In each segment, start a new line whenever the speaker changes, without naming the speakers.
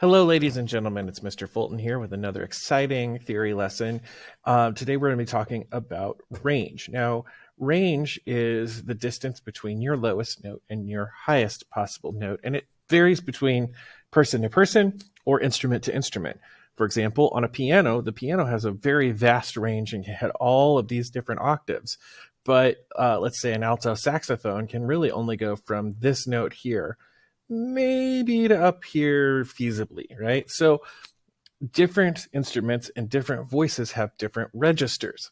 Hello, ladies and gentlemen. It's Mr. Fulton here with another exciting theory lesson. Today, we're going to be talking about range. Now, range is the distance between your lowest note and your highest possible note, and it varies between person to person or instrument to instrument. For example, on a piano, the piano has a very vast range and can hit all of these different octaves. But let's say an alto saxophone can really only go from this note here maybe to up here feasibly, right? So different instruments and different voices have different registers.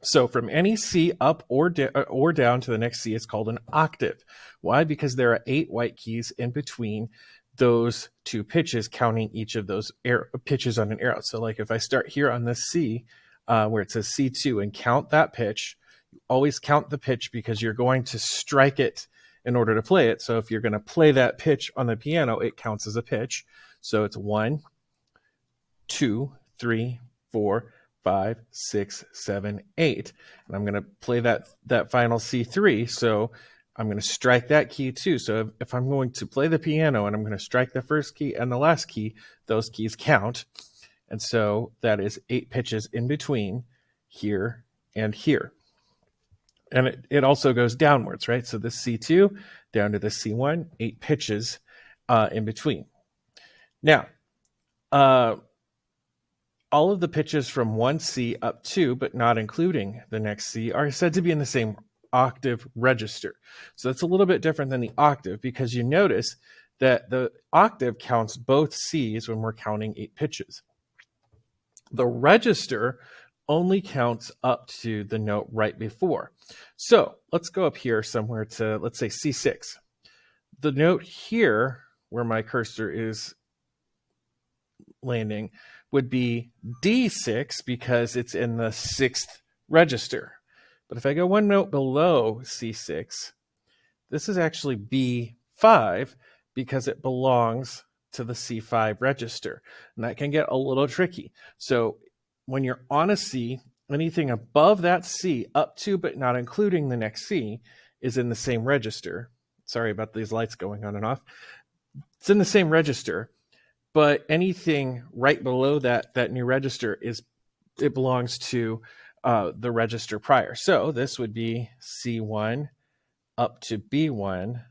So from any C up or down to the next C is called an octave. Why? Because there are 8 white keys in between those two pitches, counting each of those pitches on an arrow. So like if I start here on this C, where it says C2 and count that pitch, always count the pitch because you're going to strike it in order to play it. So if you're going to play that pitch on the piano, it counts as a pitch. So it's 1, 2, 3, 4, 5, 6, 7, 8. And I'm going to play that final C3. So I'm going to strike that key too. So if I'm going to play the piano and I'm going to strike the first key and the last key, those keys count. And so that is 8 pitches in between here and here. And it also goes downwards, right? So this C2 down to the C1, 8 pitches in between. Now, all of the pitches from one C up 2, but not including the next C, are said to be in the same octave register. So that's a little bit different than the octave because you notice that the octave counts both Cs when we're counting 8 pitches. The register only counts up to the note right before. So let's go up here somewhere to, let's say, C6. The note here, where my cursor is landing, would be D6 because it's in the 6th register. But if I go one note below C6, this is actually B5 because it belongs to the C5 register. And that can get a little tricky. So when you're on a C, anything above that C up to but not including the next C is in the same register. Sorry about these lights going on and off. It's in the same register, but anything right below that new register it belongs to the register prior. So this would be C1 up to B1.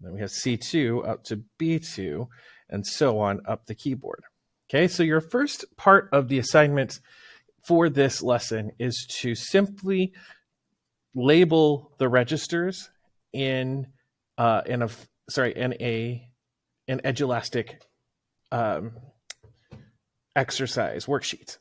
Then we have C2 up to B2, and so on up the keyboard. Okay, so your first part of the assignment for this lesson is to simply label the registers in an Edulastic exercise worksheet.